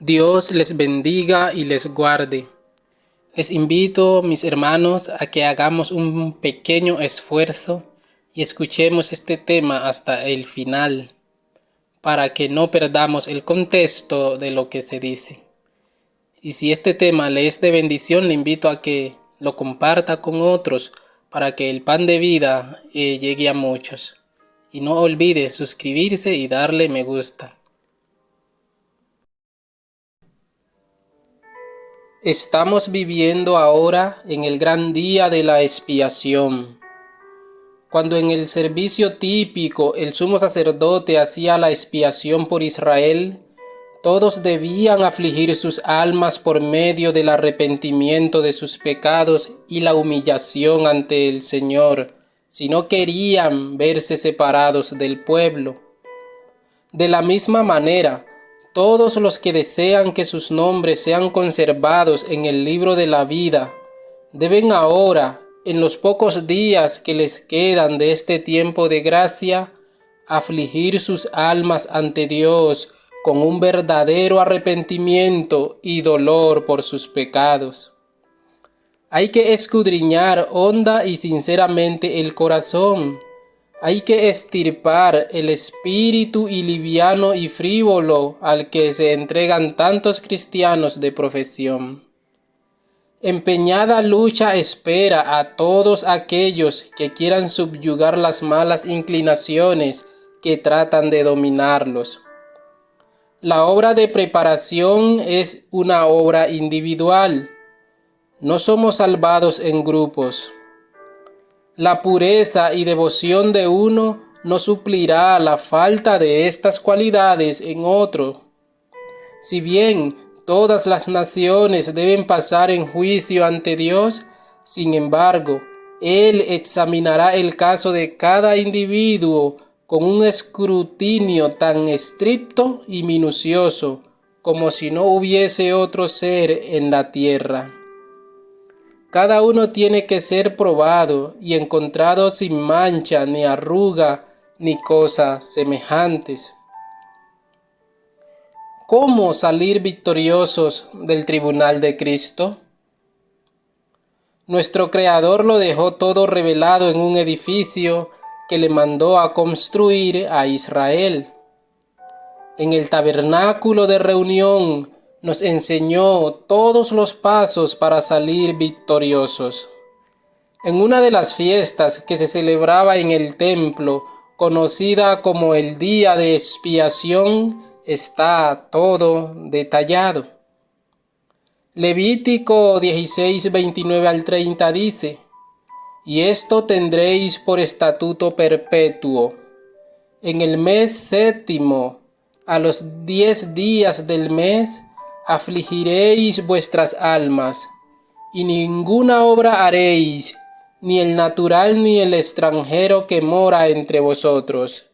Dios les bendiga y les guarde. Les invito, mis hermanos, a que hagamos un pequeño esfuerzo y escuchemos este tema hasta el final, para que no perdamos el contexto de lo que se dice. Y si este tema le es de bendición, le invito a que lo comparta con otros para que el pan de vida llegue a muchos. Y no olvide suscribirse y darle me gusta. Estamos viviendo ahora en el gran día de la expiación, cuando en el servicio típico el sumo sacerdote hacía la expiación por Israel. Todos debían afligir sus almas por medio del arrepentimiento de sus pecados y la humillación ante el Señor, si no querían verse separados del pueblo. De la misma manera, todos los que desean que sus nombres sean conservados en el libro de la vida, deben ahora, en los pocos días que les quedan de este tiempo de gracia, afligir sus almas ante Dios con un verdadero arrepentimiento y dolor por sus pecados. Hay que escudriñar honda y sinceramente el corazón. Hay que extirpar el espíritu liviano y frívolo al que se entregan tantos cristianos de profesión. Empeñada lucha espera a todos aquellos que quieran subyugar las malas inclinaciones que tratan de dominarlos. La obra de preparación es una obra individual. No somos salvados en grupos. La pureza y devoción de uno no suplirá la falta de estas cualidades en otro. Si bien todas las naciones deben pasar en juicio ante Dios, sin embargo, Él examinará el caso de cada individuo con un escrutinio tan estricto y minucioso como si no hubiese otro ser en la tierra. Cada uno tiene que ser probado y encontrado sin mancha, ni arruga, ni cosas semejantes. ¿Cómo salir victoriosos del tribunal de Cristo? Nuestro Creador lo dejó todo revelado en un edificio que le mandó a construir a Israel. En el tabernáculo de reunión nos enseñó todos los pasos para salir victoriosos. En una de las fiestas que se celebraba en el templo, conocida como el Día de Expiación, está todo detallado. Levítico 16, 29 al 30 dice: «Y esto tendréis por estatuto perpetuo. En el mes séptimo, a los 10 días del mes, afligiréis vuestras almas, y ninguna obra haréis, ni el natural ni el extranjero que mora entre vosotros.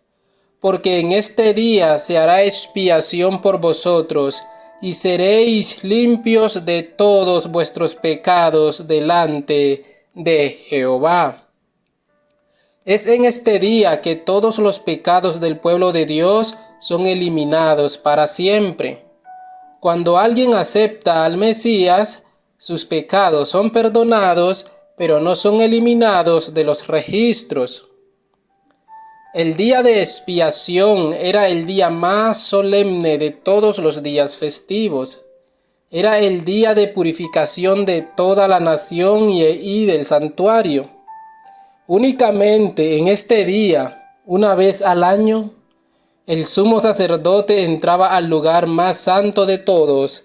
Porque en este día se hará expiación por vosotros, y seréis limpios de todos vuestros pecados delante de Jehová». Es en este día que todos los pecados del pueblo de Dios son eliminados para siempre. Cuando alguien acepta al Mesías, sus pecados son perdonados, pero no son eliminados de los registros. El día de expiación era el día más solemne de todos los días festivos. Era el día de purificación de toda la nación y del santuario. Únicamente en este día, una vez al año, el sumo sacerdote entraba al lugar más santo de todos,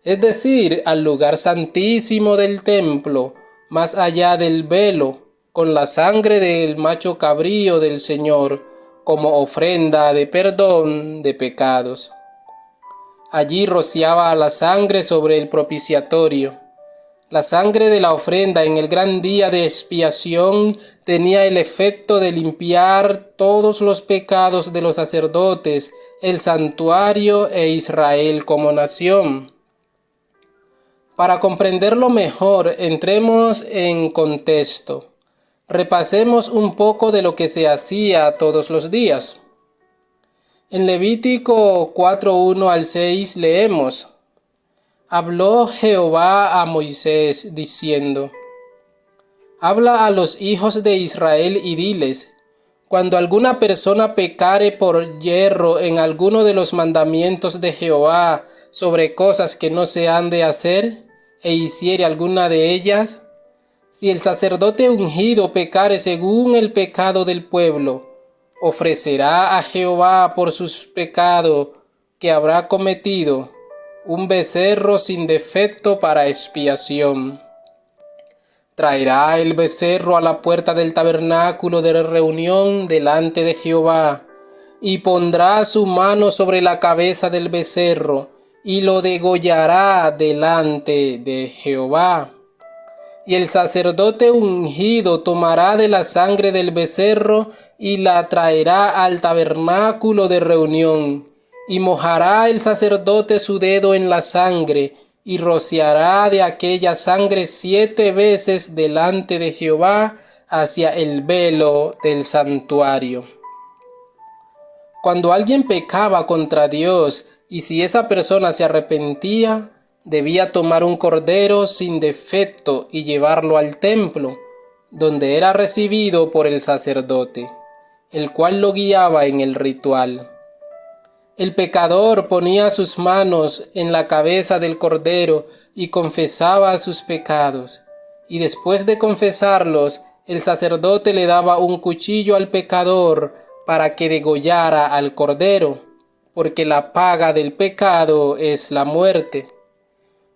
es decir, al lugar santísimo del templo, más allá del velo, con la sangre del macho cabrío del Señor, como ofrenda de perdón de pecados. Allí rociaba la sangre sobre el propiciatorio. La sangre de la ofrenda en el gran día de expiación tenía el efecto de limpiar todos los pecados de los sacerdotes, el santuario e Israel como nación. Para comprenderlo mejor, entremos en contexto. Repasemos un poco de lo que se hacía todos los días. En Levítico 4:1 al 6 leemos: Habló Jehová a Moisés, diciendo: Habla a los hijos de Israel y diles: Cuando alguna persona pecare por yerro en alguno de los mandamientos de Jehová sobre cosas que no se han de hacer, e hiciere alguna de ellas, si el sacerdote ungido pecare según el pecado del pueblo, ofrecerá a Jehová por sus pecados que habrá cometido un becerro sin defecto para expiación. Traerá el becerro a la puerta del tabernáculo de reunión delante de Jehová, y pondrá su mano sobre la cabeza del becerro, y lo degollará delante de Jehová. Y el sacerdote ungido tomará de la sangre del becerro y la traerá al tabernáculo de reunión, y mojará el sacerdote su dedo en la sangre, y rociará de aquella sangre 7 veces delante de Jehová hacia el velo del santuario. Cuando alguien pecaba contra Dios, y si esa persona se arrepentía, debía tomar un cordero sin defecto y llevarlo al templo, donde era recibido por el sacerdote, el cual lo guiaba en el ritual. El pecador ponía sus manos en la cabeza del cordero y confesaba sus pecados, y después de confesarlos, el sacerdote le daba un cuchillo al pecador para que degollara al cordero, porque la paga del pecado es la muerte.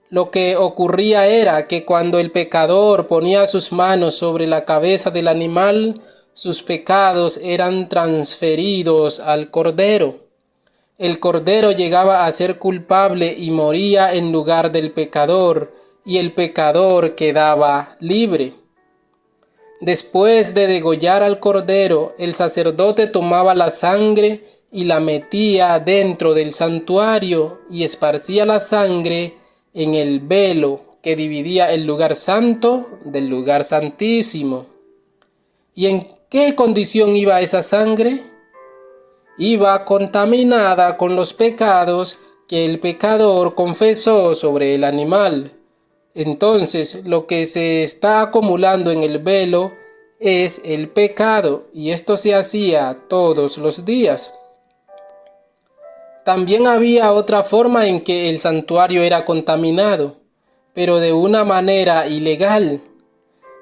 Lo que ocurría era que cuando el pecador ponía sus manos sobre la cabeza del animal, sus pecados eran transferidos al cordero. El cordero llegaba a ser culpable y moría en lugar del pecador, y el pecador quedaba libre. Después de degollar al cordero, el sacerdote tomaba la sangre y la metía dentro del santuario y esparcía la sangre en el velo que dividía el lugar santo del lugar santísimo. ¿Y en qué condición iba esa sangre? Iba contaminada con los pecados que el pecador confesó sobre el animal. Entonces, lo que se está acumulando en el velo es el pecado, y esto se hacía todos los días. También había otra forma en que el santuario era contaminado, pero de una manera ilegal.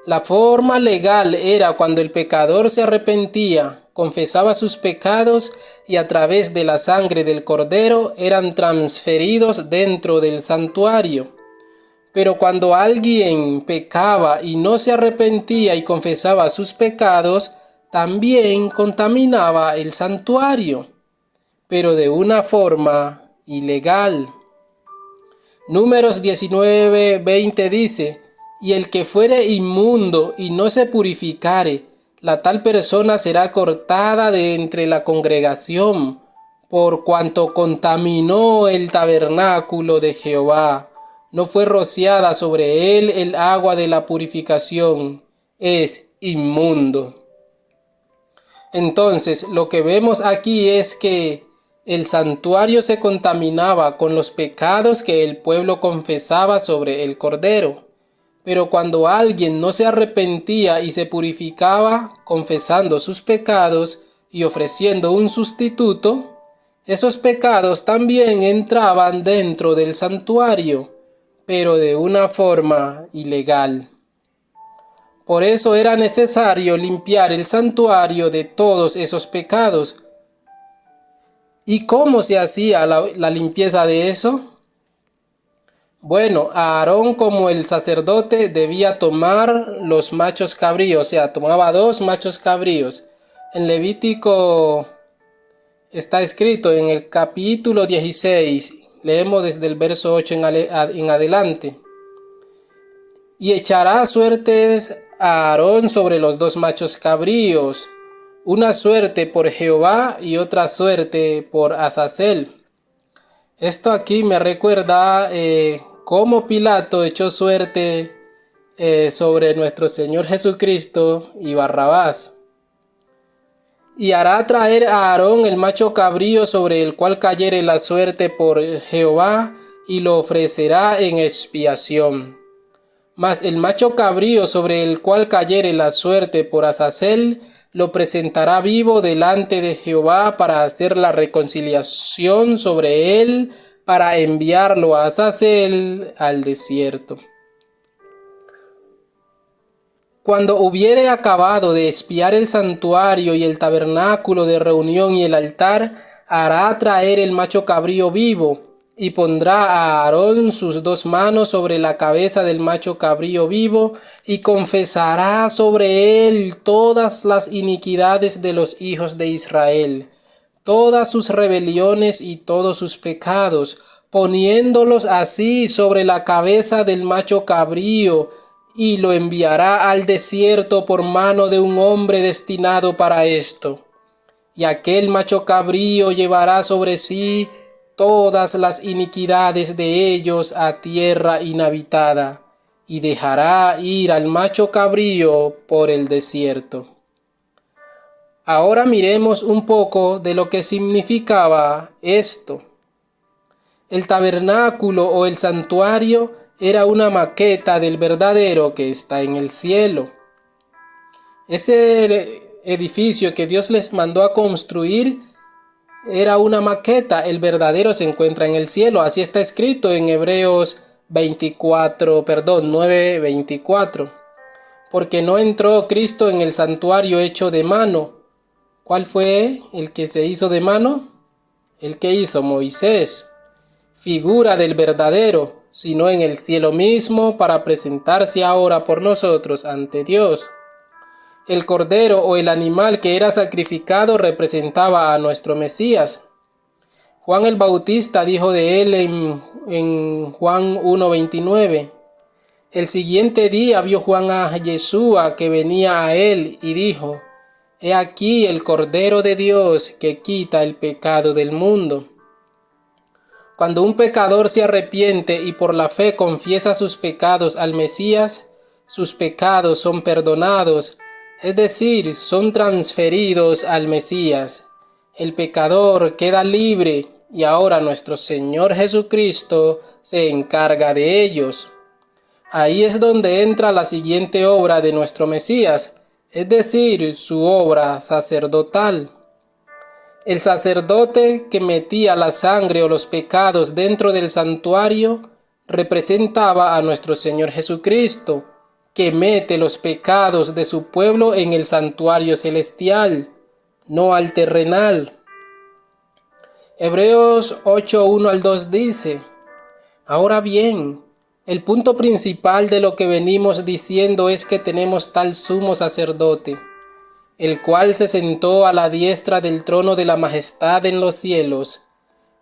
La forma legal era cuando el pecador se arrepentía, confesaba sus pecados y a través de la sangre del cordero eran transferidos dentro del santuario. Pero cuando alguien pecaba y no se arrepentía y confesaba sus pecados, también contaminaba el santuario, pero de una forma ilegal. Números 19:20 dice: Y el que fuere inmundo y no se purificare, la tal persona será cortada de entre la congregación, por cuanto contaminó el tabernáculo de Jehová. No fue rociada sobre él el agua de la purificación, es inmundo. Entonces, lo que vemos aquí es que el santuario se contaminaba con los pecados que el pueblo confesaba sobre el cordero. Pero cuando alguien no se arrepentía y se purificaba confesando sus pecados y ofreciendo un sustituto, esos pecados también entraban dentro del santuario, pero de una forma ilegal. Por eso era necesario limpiar el santuario de todos esos pecados. ¿Y cómo se hacía la limpieza de eso? Bueno, Aarón como el sacerdote debía tomar los machos cabríos, o sea, tomaba 2 machos cabríos. En Levítico está escrito en el capítulo 16, leemos desde el verso 8 en adelante. Y echará suertes a Aarón sobre los 2 machos cabríos, una suerte por Jehová y otra suerte por Azazel. Esto aquí me recuerda cómo Pilato echó suerte sobre nuestro Señor Jesucristo y Barrabás. Y hará traer a Aarón el macho cabrío sobre el cual cayere la suerte por Jehová, y lo ofrecerá en expiación. Mas el macho cabrío sobre el cual cayere la suerte por Azazel, lo presentará vivo delante de Jehová para hacer la reconciliación sobre él, para enviarlo a Azazel al desierto. Cuando hubiere acabado de expiar el santuario y el tabernáculo de reunión y el altar, hará traer el macho cabrío vivo, y pondrá a Aarón sus 2 manos sobre la cabeza del macho cabrío vivo, y confesará sobre él todas las iniquidades de los hijos de Israel, todas sus rebeliones y todos sus pecados, poniéndolos así sobre la cabeza del macho cabrío, y lo enviará al desierto por mano de un hombre destinado para esto. Y aquel macho cabrío llevará sobre sí todas las iniquidades de ellos a tierra inhabitada, y dejará ir al macho cabrío por el desierto. Ahora miremos un poco de lo que significaba esto. El tabernáculo o el santuario era una maqueta del verdadero que está en el cielo. Ese edificio que Dios les mandó a construir era una maqueta, el verdadero se encuentra en el cielo. Así está escrito en Hebreos 9:24. Porque no entró Cristo en el santuario hecho de mano. ¿Cuál fue el que se hizo de mano? El que hizo Moisés, figura del verdadero, sino en el cielo mismo, para presentarse ahora por nosotros ante Dios. El cordero o el animal que era sacrificado representaba a nuestro Mesías. Juan el Bautista dijo de él en Juan 1:29. El siguiente día vio Juan a Yeshua que venía a él y dijo: He aquí el Cordero de Dios que quita el pecado del mundo. Cuando un pecador se arrepiente y por la fe confiesa sus pecados al Mesías, sus pecados son perdonados, es decir, son transferidos al Mesías. El pecador queda libre y ahora nuestro Señor Jesucristo se encarga de ellos. Ahí es donde entra la siguiente obra de nuestro Mesías, es decir, su obra sacerdotal. El sacerdote que metía la sangre o los pecados dentro del santuario representaba a nuestro Señor Jesucristo, que mete los pecados de su pueblo en el santuario celestial, no al terrenal. Hebreos 8:1-2 dice: Ahora bien, el punto principal de lo que venimos diciendo es que tenemos tal sumo sacerdote, el cual se sentó a la diestra del trono de la majestad en los cielos,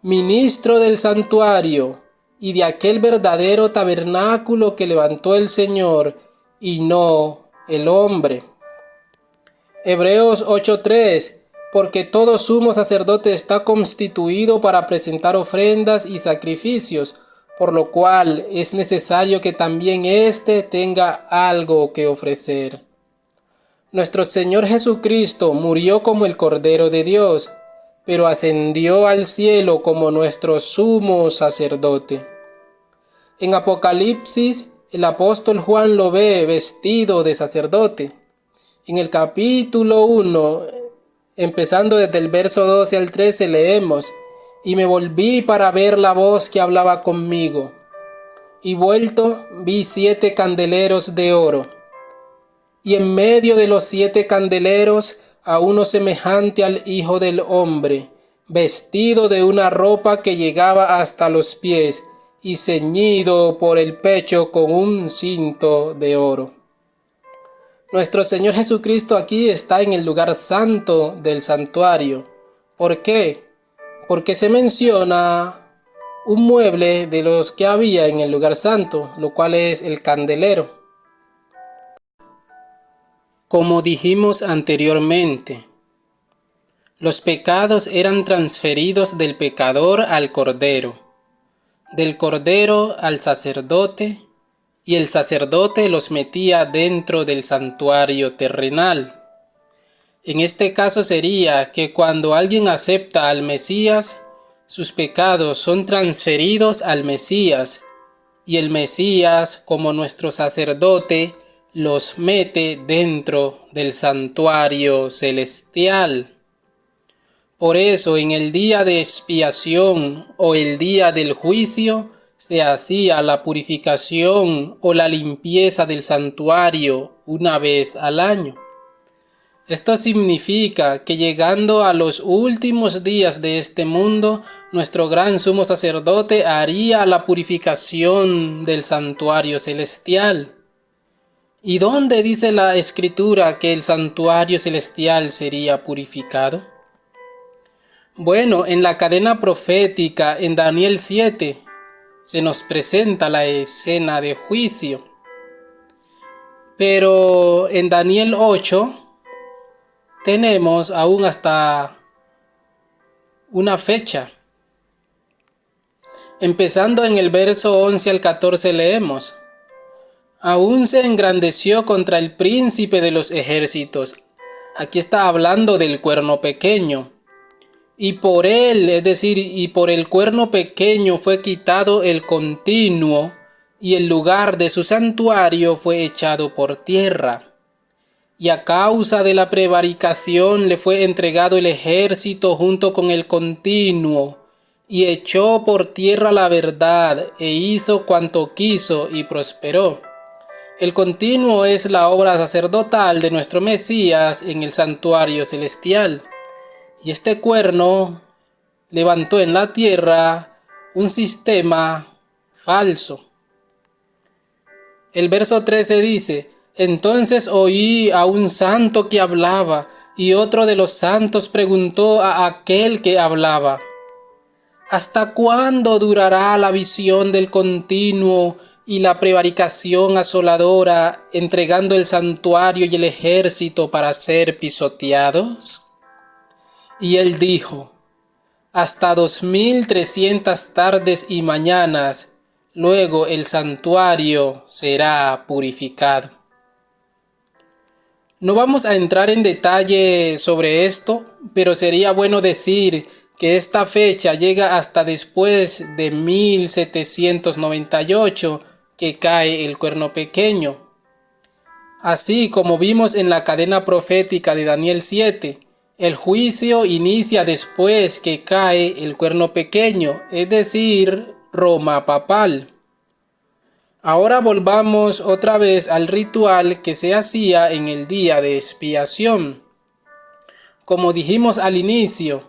ministro del santuario y de aquel verdadero tabernáculo que levantó el Señor y no el hombre. Hebreos 8:3: Porque todo sumo sacerdote está constituido para presentar ofrendas y sacrificios, por lo cual es necesario que también éste tenga algo que ofrecer. Nuestro Señor Jesucristo murió como el Cordero de Dios, pero ascendió al cielo como nuestro sumo sacerdote. En Apocalipsis, el apóstol Juan lo ve vestido de sacerdote. En el capítulo 1, empezando desde el verso 12 al 13, leemos: Y me volví para ver la voz que hablaba conmigo. Y vuelto, vi 7 candeleros de oro. Y en medio de los 7 candeleros a uno semejante al Hijo del Hombre, vestido de una ropa que llegaba hasta los pies y ceñido por el pecho con un cinto de oro. Nuestro Señor Jesucristo aquí está en el lugar santo del santuario. ¿Por qué? Porque se menciona un mueble de los que había en el lugar santo, lo cual es el candelero. Como dijimos anteriormente, los pecados eran transferidos del pecador al cordero, del cordero al sacerdote, y el sacerdote los metía dentro del santuario terrenal. En este caso sería que cuando alguien acepta al Mesías, sus pecados son transferidos al Mesías, y el Mesías, como nuestro sacerdote, los mete dentro del santuario celestial. Por eso, en el día de expiación o el día del juicio, se hacía la purificación o la limpieza del santuario una vez al año. Esto significa que llegando a los últimos días de este mundo, nuestro gran sumo sacerdote haría la purificación del santuario celestial. ¿Y dónde dice la Escritura que el santuario celestial sería purificado? Bueno, en la cadena profética, en Daniel 7, se nos presenta la escena de juicio. Pero en Daniel 8 tenemos aún hasta una fecha. Empezando en el verso 11 al 14 leemos: Aún se engrandeció contra el príncipe de los ejércitos. Aquí está hablando del cuerno pequeño. Y por él, es decir, y por el cuerno pequeño fue quitado el continuo, y el lugar de su santuario fue echado por tierra. Y a causa de la prevaricación le fue entregado el ejército junto con el continuo, y echó por tierra la verdad, e hizo cuanto quiso, y prosperó. El continuo es la obra sacerdotal de nuestro Mesías en el santuario celestial. Y este cuerno levantó en la tierra un sistema falso. El verso 13 dice: Entonces oí a un santo que hablaba, y otro de los santos preguntó a aquel que hablaba: ¿Hasta cuándo durará la visión del continuo y la prevaricación asoladora, entregando el santuario y el ejército para ser pisoteados? Y él dijo: hasta 2300 tardes y mañanas, luego el santuario será purificado. No vamos a entrar en detalle sobre esto, pero sería bueno decir que esta fecha llega hasta después de 1798, que cae el cuerno pequeño. Así como vimos en la cadena profética de Daniel 7, el juicio inicia después que cae el cuerno pequeño, es decir, Roma papal. Ahora volvamos otra vez al ritual que se hacía en el día de expiación. Como dijimos al inicio,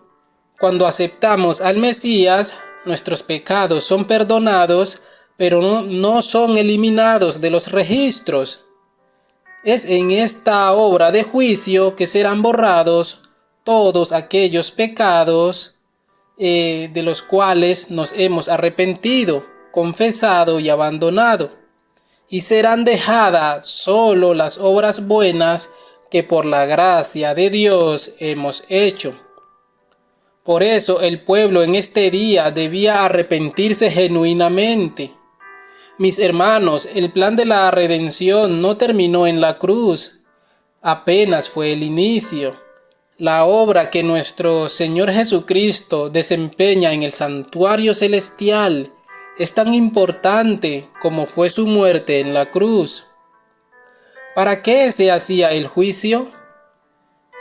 cuando aceptamos al Mesías, nuestros pecados son perdonados, pero no son eliminados de los registros. Es en esta obra de juicio que serán borrados todos aquellos pecados de los cuales nos hemos arrepentido, confesado y abandonado, y serán dejadas solo las obras buenas que por la gracia de Dios hemos hecho. Por eso el pueblo en este día debía arrepentirse genuinamente. Mis hermanos, el plan de la redención no terminó en la cruz, apenas fue el inicio. La obra que nuestro Señor Jesucristo desempeña en el santuario celestial es tan importante como fue su muerte en la cruz. ¿Para qué se hacía el juicio?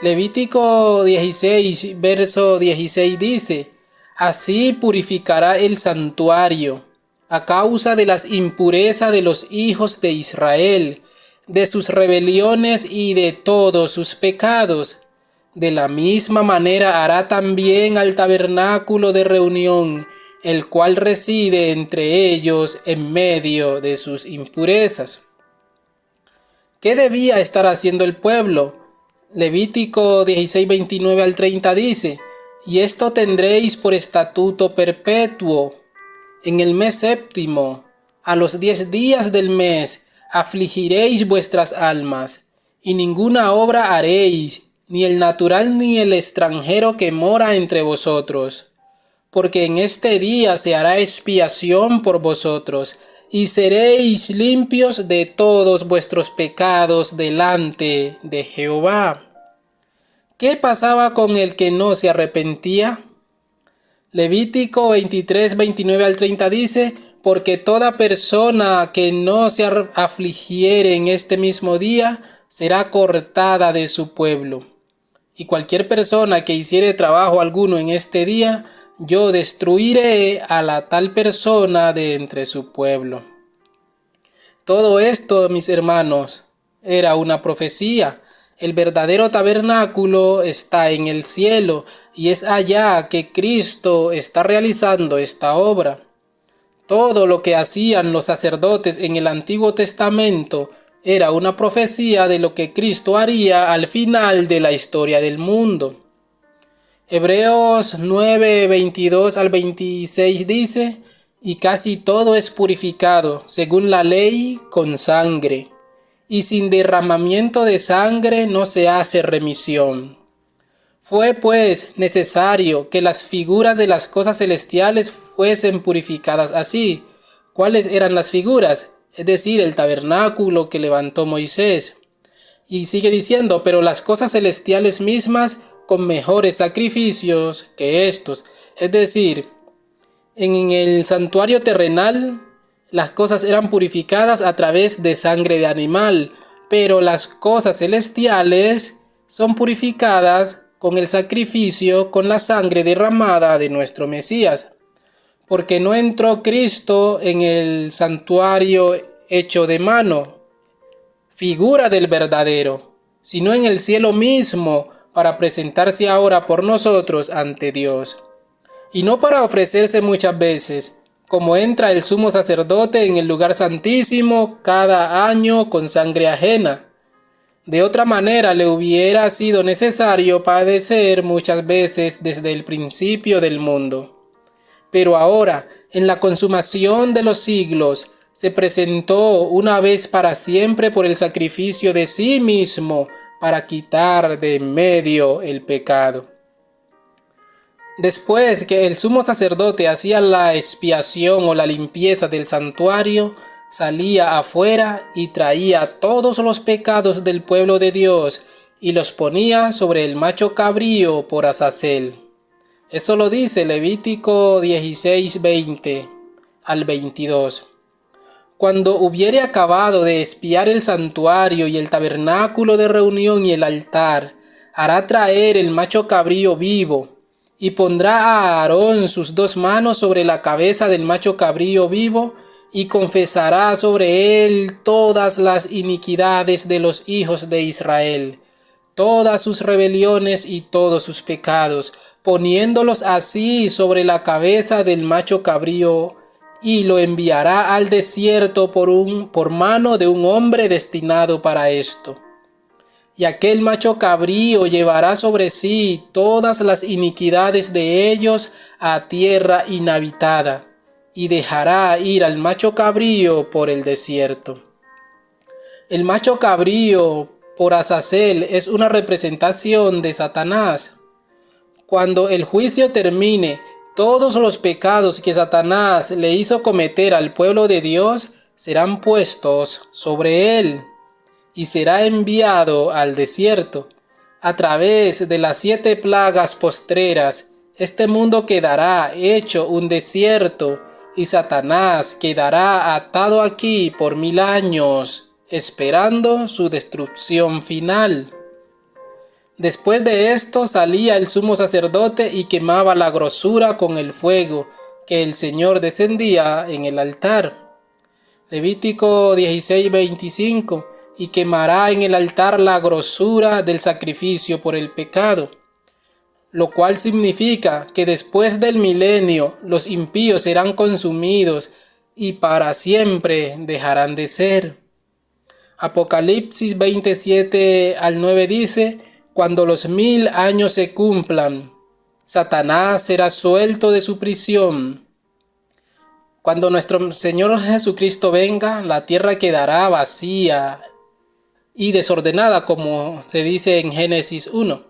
Levítico 16, verso 16 dice: Así purificará el santuario, a causa de las impurezas de los hijos de Israel, de sus rebeliones y de todos sus pecados. De la misma manera hará también al tabernáculo de reunión, el cual reside entre ellos en medio de sus impurezas. ¿Qué debía estar haciendo el pueblo? Levítico 16, 29 al 30 dice: Y esto tendréis por estatuto perpetuo. En el mes séptimo, a los 10 días del mes, afligiréis vuestras almas, y ninguna obra haréis, ni el natural ni el extranjero que mora entre vosotros. Porque en este día se hará expiación por vosotros, y seréis limpios de todos vuestros pecados delante de Jehová. ¿Qué pasaba con el que no se arrepentía? Levítico 23, 29 al 30 dice: porque toda persona que no se afligiere en este mismo día será cortada de su pueblo. Y cualquier persona que hiciere trabajo alguno en este día, yo destruiré a la tal persona de entre su pueblo. Todo esto, mis hermanos, era una profecía. El verdadero tabernáculo está en el cielo y es allá que Cristo está realizando esta obra. Todo lo que hacían los sacerdotes en el Antiguo Testamento era una profecía de lo que Cristo haría al final de la historia del mundo. Hebreos 9, 22 al 26 dice: y casi todo es purificado, según la ley, con sangre, y sin derramamiento de sangre no se hace remisión. Fue pues necesario que las figuras de las cosas celestiales fuesen purificadas así. ¿Cuáles eran las figuras? Es decir, el tabernáculo que levantó Moisés. Y sigue diciendo: pero las cosas celestiales mismas con mejores sacrificios que estos. Es decir, en el santuario terrenal las cosas eran purificadas a través de sangre de animal, pero las cosas celestiales son purificadas con el sacrificio, con la sangre derramada de nuestro Mesías. Porque no entró Cristo en el santuario hecho de mano, figura del verdadero, sino en el cielo mismo, para presentarse ahora por nosotros ante Dios. Y no para ofrecerse muchas veces, como entra el sumo sacerdote en el lugar santísimo cada año con sangre ajena. De otra manera le hubiera sido necesario padecer muchas veces desde el principio del mundo. Pero ahora, en la consumación de los siglos, se presentó una vez para siempre por el sacrificio de sí mismo para quitar de en medio el pecado. Después que el sumo sacerdote hacía la expiación o la limpieza del santuario, salía afuera y traía todos los pecados del pueblo de Dios y los ponía sobre el macho cabrío por Azazel. Eso lo dice Levítico 16, 20 al 22. Cuando hubiere acabado de expiar el santuario y el tabernáculo de reunión y el altar, hará traer el macho cabrío vivo, y pondrá a Aarón sus dos manos sobre la cabeza del macho cabrío vivo, y confesará sobre él todas las iniquidades de los hijos de Israel, todas sus rebeliones y todos sus pecados, poniéndolos así sobre la cabeza del macho cabrío, y lo enviará al desierto por mano de un hombre destinado para esto. Y aquel macho cabrío llevará sobre sí todas las iniquidades de ellos a tierra inhabitada, y dejará ir al macho cabrío por el desierto. El macho cabrío por Azazel es una representación de Satanás. Cuando el juicio termine, todos los pecados que Satanás le hizo cometer al pueblo de Dios serán puestos sobre él y será enviado al desierto. A través de las 7 plagas postreras, este mundo quedará hecho un desierto y Satanás quedará atado aquí por 1000 años, esperando su destrucción final. Después de esto salía el sumo sacerdote y quemaba la grosura con el fuego que el Señor descendía en el altar. Levítico 16, 25. Y quemará en el altar la grosura del sacrificio por el pecado, lo cual significa que después del milenio los impíos serán consumidos y para siempre dejarán de ser. Apocalipsis 27 al 9 dice: cuando los 1000 años se cumplan, Satanás será suelto de su prisión. Cuando nuestro Señor Jesucristo venga, la tierra quedará vacía y desordenada, como se dice en Génesis 1.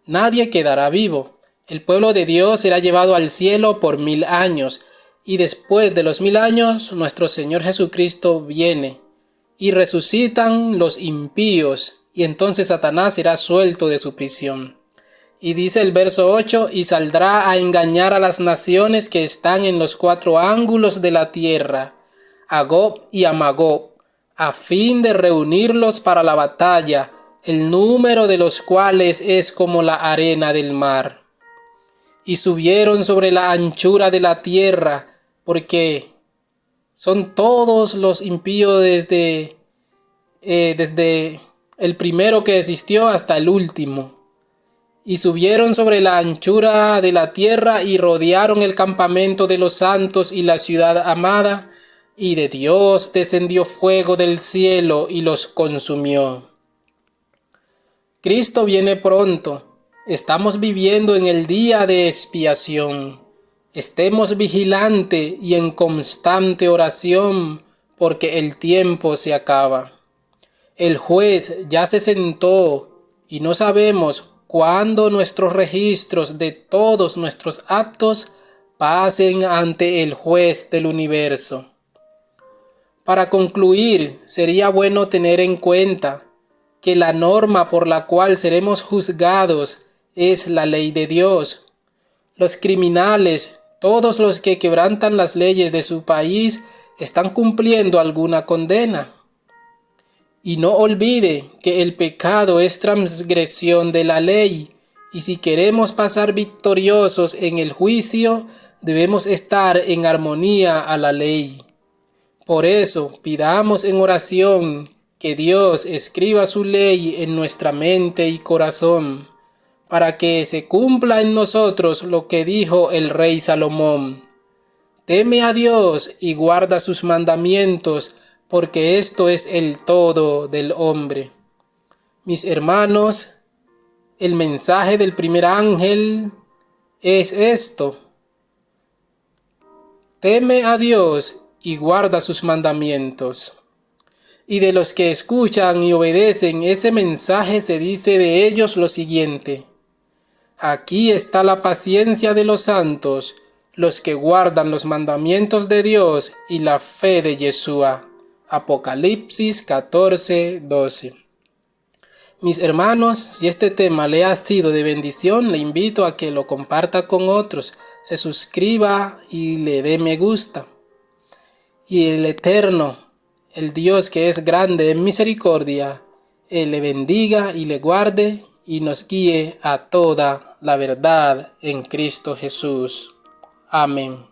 Nadie quedará vivo. El pueblo de Dios será llevado al cielo por 1000 años, y después de los 1000 años, nuestro Señor Jesucristo viene, y resucitan los impíos, y entonces Satanás será suelto de su prisión. Y dice el verso 8, y saldrá a engañar a las naciones que están en los 4 ángulos de la tierra, a Gog y a Magog, a fin de reunirlos para la batalla, el número de los cuales es como la arena del mar. Y subieron sobre la anchura de la tierra, porque son todos los impíos desde el primero que existió hasta el último. Y subieron sobre la anchura de la tierra y rodearon el campamento de los santos y la ciudad amada, y de Dios descendió fuego del cielo y los consumió. Cristo viene pronto. Estamos viviendo en el día de expiación. Estemos vigilantes y en constante oración, porque el tiempo se acaba. El juez ya se sentó y no sabemos cuándo nuestros registros de todos nuestros actos pasen ante el juez del universo. Para concluir, sería bueno tener en cuenta que la norma por la cual seremos juzgados es la ley de Dios. Los criminales, todos los que quebrantan las leyes de su país, están cumpliendo alguna condena. Y no olvide que el pecado es transgresión de la ley, y si queremos pasar victoriosos en el juicio, debemos estar en armonía a la ley. Por eso, pidamos en oración que Dios escriba su ley en nuestra mente y corazón, para que se cumpla en nosotros lo que dijo el rey Salomón. Teme a Dios y guarda sus mandamientos, porque esto es el todo del hombre. Mis hermanos, el mensaje del primer ángel es esto: teme a Dios y guarda sus mandamientos. Y de los que escuchan y obedecen ese mensaje se dice de ellos lo siguiente: aquí está la paciencia de los santos, los que guardan los mandamientos de Dios y la fe de Yeshua. Apocalipsis 14:12. Mis hermanos, si este tema le ha sido de bendición, le invito a que lo comparta con otros, se suscriba y le dé me gusta. Y el Eterno, el Dios que es grande en misericordia, Él le bendiga y le guarde y nos guíe a toda la verdad en Cristo Jesús. Amén.